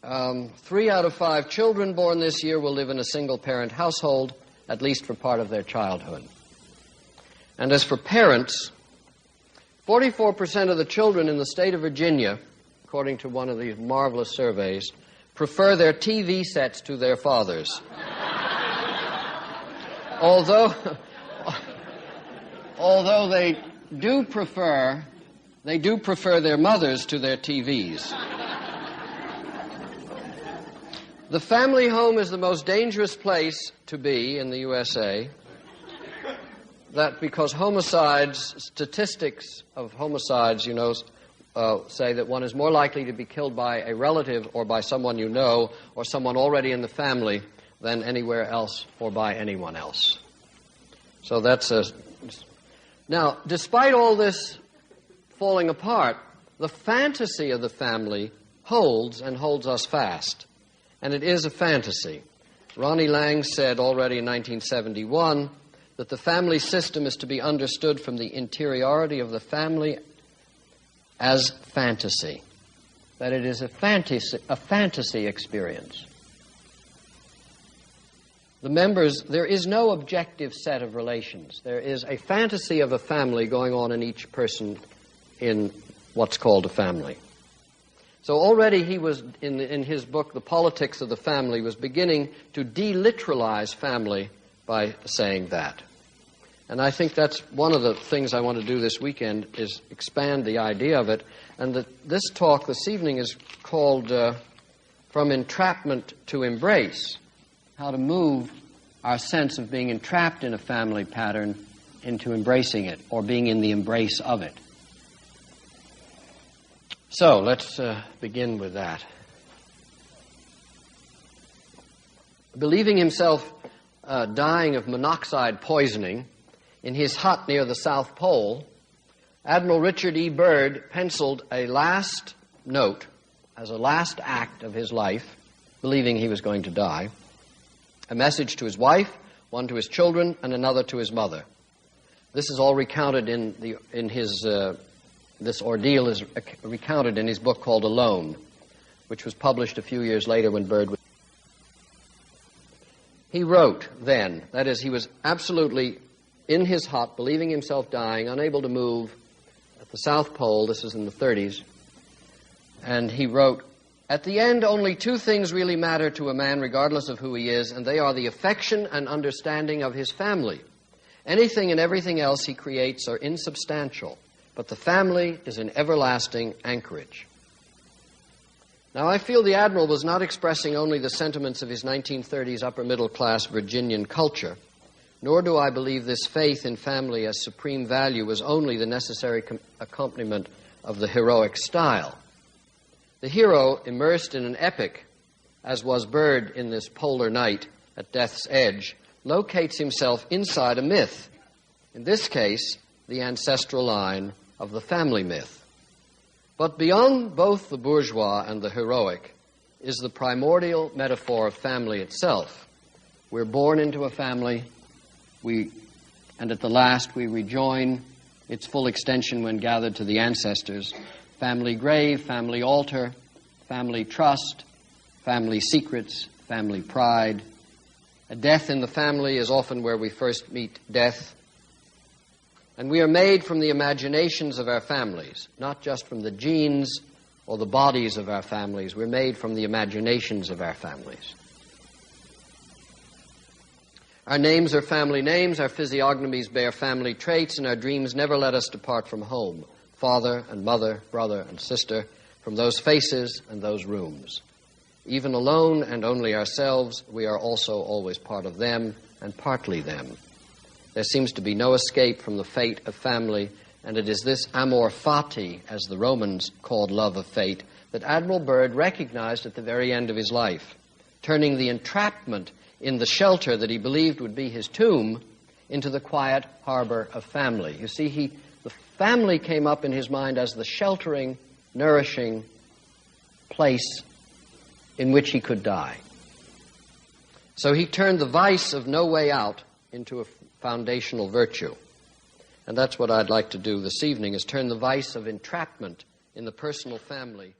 3 out of 5 children born this year will live in a single-parent household, at least for part of their childhood. And as for parents, 44% of the children in the state of Virginia, according to one of these marvelous surveys, prefer their TV sets to their fathers. Although they do prefer their mothers to their TVs. The family home is the most dangerous place to be in the USA. That because statistics of homicides, say that one is more likely to be killed by a relative or by someone you know or someone already in the family than anywhere else or by anyone else. So that's a... Now, despite all this falling apart, the fantasy of the family holds and holds us fast. And it is a fantasy. Ronnie Lang said already in 1971 that the family system is to be understood from the interiority of the family as fantasy. That it is a fantasy experience. The members, there is no objective set of relations. There is a fantasy of a family going on in each person in what's called a family. So already he was, in his book, The Politics of the Family, was beginning to deliteralize family by saying that. And I think that's one of the things I want to do this weekend, is expand the idea of it. And this talk this evening is called From Entrapment to Embrace, how to move our sense of being entrapped in a family pattern into embracing it, or being in the embrace of it. So, let's begin with that. Believing himself dying of monoxide poisoning in his hut near the South Pole, Admiral Richard E. Byrd penciled a last note as a last act of his life, believing he was going to die, a message to his wife, one to his children, and another to his mother. This is all recounted in his... This ordeal is recounted in his book called Alone, which was published a few years later when Byrd was... He wrote then, that is, he was absolutely in his hut, believing himself dying, unable to move, at the South Pole. This is in the 30s. And he wrote, "At the end, only 2 things really matter to a man, regardless of who he is, and they are the affection and understanding of his family. Anything and everything else he creates are insubstantial. But the family is an everlasting anchorage." Now, I feel the Admiral was not expressing only the sentiments of his 1930s upper-middle-class Virginian culture, nor do I believe this faith in family as supreme value was only the necessary accompaniment of the heroic style. The hero, immersed in an epic, as was Byrd in this polar night at death's edge, locates himself inside a myth, in this case, the ancestral line of the family myth. But beyond both the bourgeois and the heroic is the primordial metaphor of family itself. We're born into a family, and at the last we rejoin its full extension when gathered to the ancestors. Family grave, family altar, family trust, family secrets, family pride. A death in the family is often where we first meet death. And we are made from the imaginations of our families, not just from the genes or the bodies of our families. We're made from the imaginations of our families. Our names are family names, our physiognomies bear family traits, and our dreams never let us depart from home, father and mother, brother and sister, from those faces and those rooms. Even alone and only ourselves, we are also always part of them and partly them. There seems to be no escape from the fate of family, and it is this amor fati, as the Romans called love of fate, that Admiral Byrd recognized at the very end of his life, turning the entrapment in the shelter that he believed would be his tomb into the quiet harbor of family. You see, the family came up in his mind as the sheltering, nourishing place in which he could die. So he turned the vice of no way out into a foundational virtue. And that's what I'd like to do this evening, is turn the vice of entrapment in the personal family